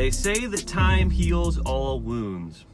They say that time heals all wounds.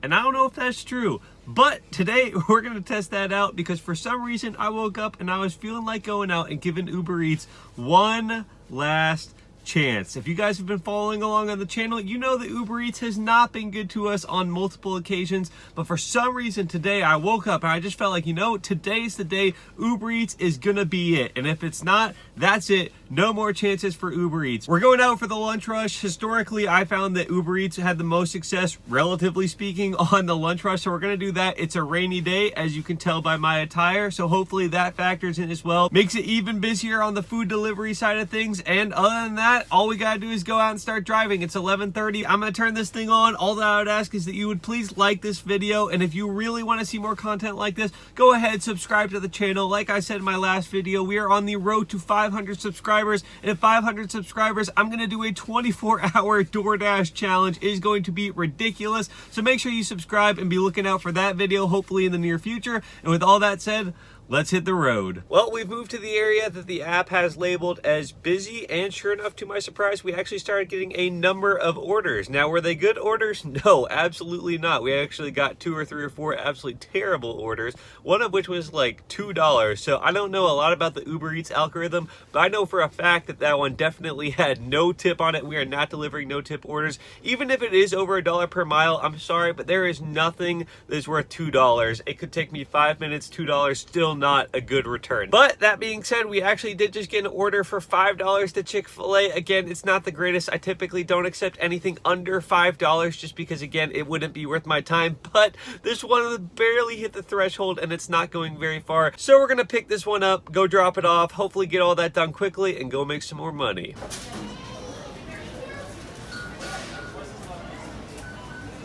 And I don't know if that's true, but today we're going to test that out because for some reason I woke up and I was feeling like going out and giving Uber Eats one last chance. If you guys have been following along on the channel, you know that Uber Eats has not been good to us on multiple occasions, but for some reason today I woke up and I just felt like, today's the day Uber Eats is gonna be it. And if it's not, that's it. No more chances for Uber Eats. We're going out for the lunch rush. Historically, I found that Uber Eats had the most success, relatively speaking, on the lunch rush. So we're gonna do that. It's a rainy day, as you can tell by my attire. So hopefully that factors in as well. Makes it even busier on the food delivery side of things. And other than that, all we gotta do is go out and start driving. It's 11:30. I'm gonna turn this thing on. All that I would ask is that you would please like this video. And if you really wanna see more content like this, go ahead, subscribe to the channel. Like I said in my last video, we are on the road to 500 subscribers. And at 500 subscribers, I'm gonna do a 24-hour DoorDash challenge. It is going to be ridiculous. So make sure you subscribe and be looking out for that video, hopefully in the near future. And with all that said, let's hit the road. Well, we've moved to the area that the app has labeled as busy, and sure enough, to my surprise, we actually started getting a number of orders. Now, were they good orders? No, absolutely not. We actually got 2 or 3 or 4 absolutely terrible orders, one of which was like $2. So I don't know a lot about the Uber Eats algorithm, but I know for a fact that that one definitely had no tip on it. We are not delivering no tip orders. Even if it is over $1 per mile, I'm sorry, but there is nothing that is worth $2. It could take me 5 minutes, $2, still not a good return. But that being said, we actually did just get an order for $5 to Chick-fil-A. Again, it's not the greatest. I typically don't accept anything under $5 just because, again, it wouldn't be worth my time. But this one barely hit the threshold and it's not going very far. So we're gonna pick this one up, go drop it off, hopefully get all that done quickly and go make some more money.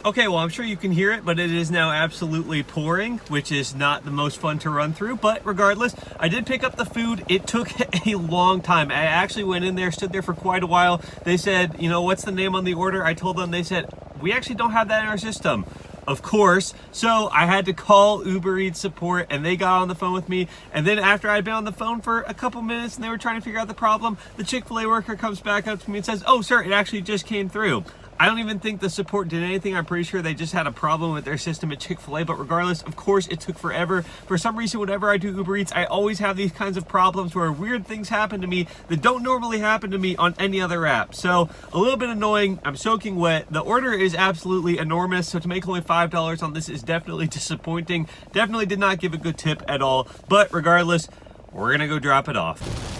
Okay, well, I'm sure you can hear it, but it is now absolutely pouring, which is not the most fun to run through. But regardless, I did pick up the food. It took a long time. I actually went in there, stood there for quite a while. They said, what's the name on the order? I told them, they said, we actually don't have that in our system. Of course. So I had to call Uber Eats support and they got on the phone with me. And then after I'd been on the phone for a couple minutes and they were trying to figure out the problem, the Chick-fil-A worker comes back up to me and says, oh, sir, it actually just came through. I don't even think the support did anything. I'm pretty sure they just had a problem with their system at Chick-fil-A, but regardless, of course, it took forever. For some reason, whenever I do Uber Eats, I always have these kinds of problems where weird things happen to me that don't normally happen to me on any other app. So a little bit annoying. I'm soaking wet. The order is absolutely enormous, so to make only $5 on this is definitely disappointing. Definitely did not give a good tip at all, but regardless, we're gonna go drop it off.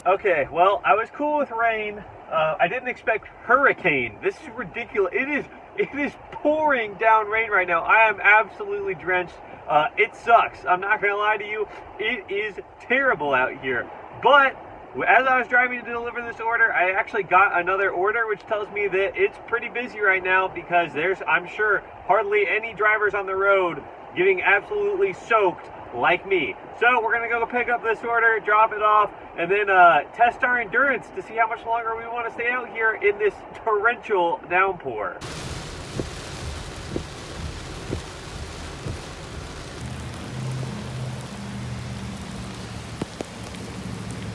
Okay, well, I was cool with rain. I didn't expect hurricane. This is ridiculous. It is pouring down rain right now. I am absolutely drenched. It sucks. I'm not gonna lie to you. It is terrible out here. But as I was driving to deliver this order, I actually got another order, which tells me that it's pretty busy right now because there's, I'm sure, hardly any drivers on the road getting absolutely soaked like me. So we're gonna go pick up this order, drop it off, and then test our endurance to see how much longer we want to stay out here in this torrential downpour.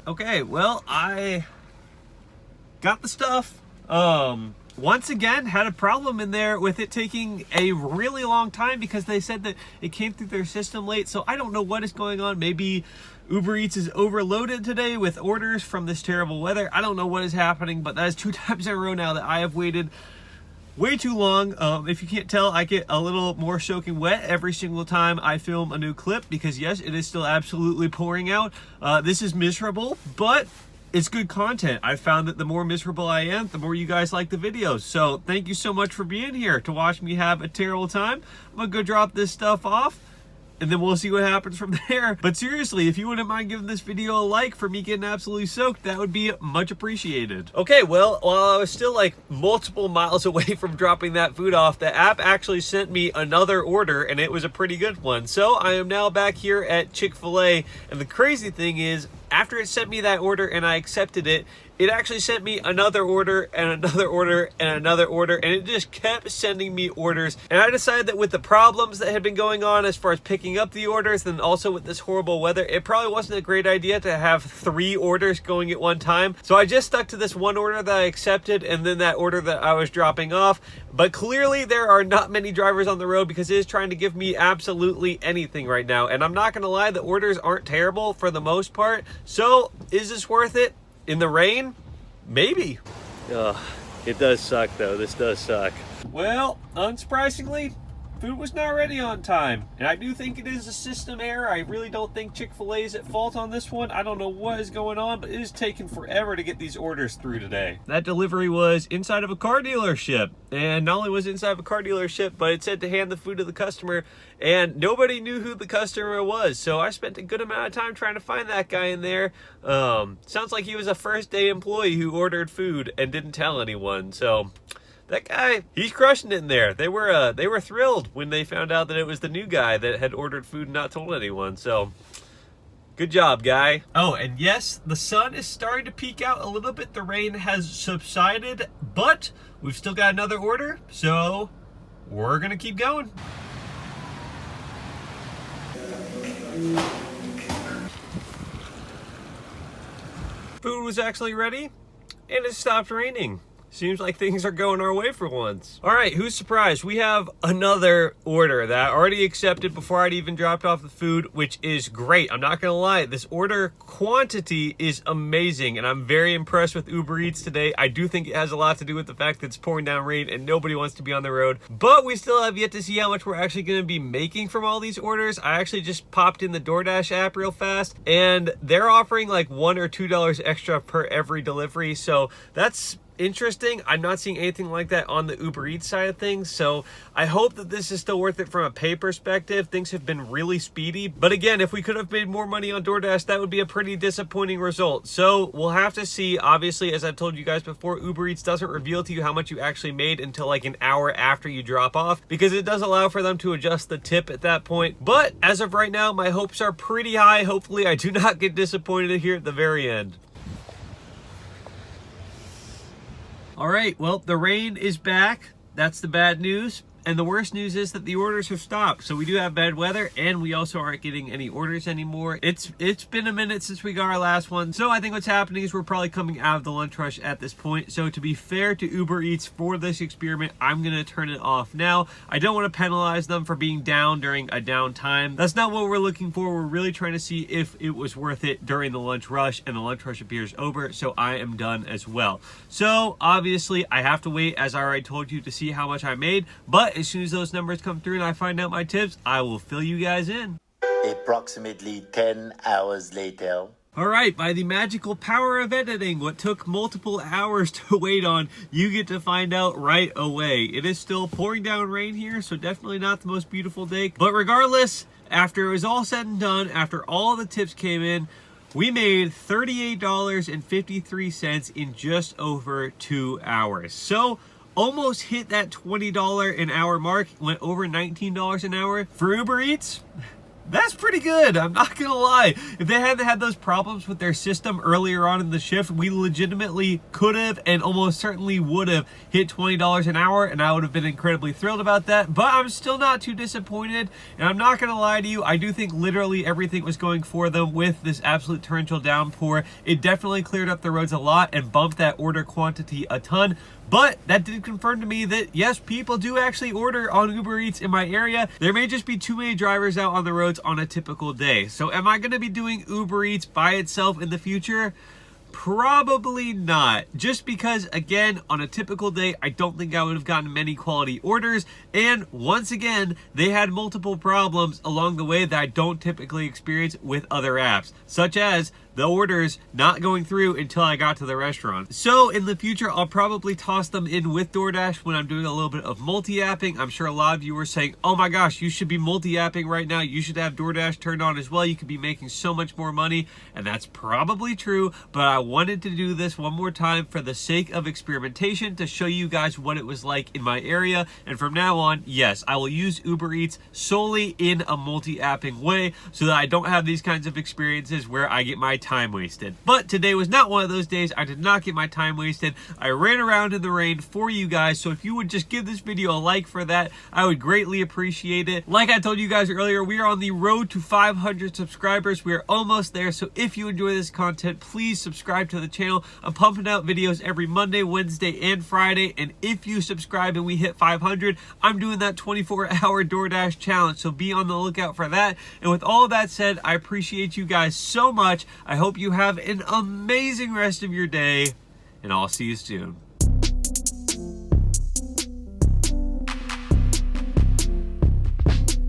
Okay, well, I got the stuff. Once again, had a problem in there with it taking a really long time because they said that it came through their system late. So I don't know what is going on. Maybe Uber Eats is overloaded today with orders from this terrible weather. I don't know what is happening, but that is 2 times in a row now that I have waited way too long. If you can't tell, I get a little more soaking wet every single time I film a new clip because yes, it is still absolutely pouring out. This is miserable, but it's good content. I found that the more miserable I am, the more you guys like the videos. So thank you so much for being here to watch me have a terrible time. I'm gonna go drop this stuff off and then we'll see what happens from there. But seriously, if you wouldn't mind giving this video a like for me getting absolutely soaked, that would be much appreciated. Okay, well, while I was still like multiple miles away from dropping that food off, the app actually sent me another order and it was a pretty good one. So I am now back here at Chick-fil-A, and the crazy thing is, after it sent me that order and I accepted it, it actually sent me another order and another order and another order, and it just kept sending me orders. And I decided that with the problems that had been going on as far as picking up the orders, and also with this horrible weather, it probably wasn't a great idea to have 3 orders going at one time. So I just stuck to this one order that I accepted and then that order that I was dropping off. But clearly there are not many drivers on the road because it is trying to give me absolutely anything right now. And I'm not gonna lie, the orders aren't terrible for the most part. So is this worth it? In the rain? Maybe. It does suck though. This does suck. Well, unsurprisingly, food was not ready on time. And I do think it is a system error. I really don't think Chick-fil-A is at fault on this one. I don't know what is going on, but it is taking forever to get these orders through today. That delivery was inside of a car dealership. And not only was it inside of a car dealership, but it said to hand the food to the customer, and nobody knew who the customer was. So I spent a good amount of time trying to find that guy in there. Sounds like he was a first day employee who ordered food and didn't tell anyone. So that guy, he's crushing it in there. They were thrilled when they found out that it was the new guy that had ordered food and not told anyone. So good job, guy. Oh, and yes, the sun is starting to peek out a little bit. The rain has subsided, but we've still got another order, so we're gonna keep going. Food was actually ready, and it stopped raining. Seems like things are going our way for once. All right, who's surprised? We have another order that I already accepted before I'd even dropped off the food, which is great. I'm not gonna lie, this order quantity is amazing, and I'm very impressed with Uber Eats today. I do think it has a lot to do with the fact that it's pouring down rain and nobody wants to be on the road, but we still have yet to see how much we're actually gonna be making from all these orders. I actually just popped in the DoorDash app real fast, and they're offering like $1 or $2 extra per every delivery, so that's interesting. I'm not seeing anything like that on the Uber Eats side of things, so I hope that this is still worth it from a pay perspective. Things have been really speedy, but again, if we could have made more money on DoorDash, that would be a pretty disappointing result. So we'll have to see. Obviously, as I've told you guys before, Uber Eats doesn't reveal to you how much you actually made until like an hour after you drop off, because it does allow for them to adjust the tip at that point. But as of right now, my hopes are pretty high. Hopefully I do not get disappointed here at the very end. All right, well, the rain is back. That's the bad news. And the worst news is that the orders have stopped. So we do have bad weather, and we also aren't getting any orders anymore. It's been a minute since we got our last one. So I think what's happening is we're probably coming out of the lunch rush at this point. So to be fair to Uber Eats for this experiment, I'm gonna turn it off now. I don't want to penalize them for being down during a downtime. That's not what we're looking for. We're really trying to see if it was worth it during the lunch rush, and the lunch rush appears over. So I am done as well. So obviously I have to wait, as I already told you, to see how much I made. But as soon as those numbers come through and I find out my tips, I will fill you guys in. Approximately 10 hours later. All right, by the magical power of editing, what took multiple hours to wait on, you get to find out right away. It is still pouring down rain here, so definitely not the most beautiful day. But regardless, after it was all said and done, after all the tips came in, we made $38.53 in just over 2 hours. So almost hit that $20 an hour mark, went over $19 an hour. For Uber Eats, that's pretty good. I'm not gonna lie. If they hadn't had those problems with their system earlier on in the shift, we legitimately could have and almost certainly would have hit $20 an hour, and I would have been incredibly thrilled about that. But I'm still not too disappointed, and I'm not gonna lie to you, I do think literally everything was going for them with this absolute torrential downpour. It definitely cleared up the roads a lot and bumped that order quantity a ton. But that did confirm to me that, yes, people do actually order on Uber Eats in my area. There may just be too many drivers out on the roads on a typical day. So am I going to be doing Uber Eats by itself in the future? Probably not. Just because, again, on a typical day, I don't think I would have gotten many quality orders. And once again, they had multiple problems along the way that I don't typically experience with other apps, such as the orders not going through until I got to the restaurant. So in the future, I'll probably toss them in with DoorDash when I'm doing a little bit of multi-apping. I'm sure a lot of you were saying, oh my gosh, you should be multi-apping right now. You should have DoorDash turned on as well. You could be making so much more money. And that's probably true, but I wanted to do this one more time for the sake of experimentation to show you guys what it was like in my area. And from now on, yes, I will use Uber Eats solely in a multi-apping way so that I don't have these kinds of experiences where I get my time wasted. But today was not one of those days. I did not get my time wasted. I ran around in the rain for you guys. So if you would just give this video a like for that, I would greatly appreciate it. Like I told you guys earlier, we are on the road to 500 subscribers. We are almost there. So if you enjoy this content, please subscribe to the channel. I'm pumping out videos every Monday, Wednesday, and Friday. And if you subscribe and we hit 500, I'm doing that 24-hour DoorDash challenge. So be on the lookout for that. And with all of that said, I appreciate you guys so much. I hope you have an amazing rest of your day, and I'll see you soon.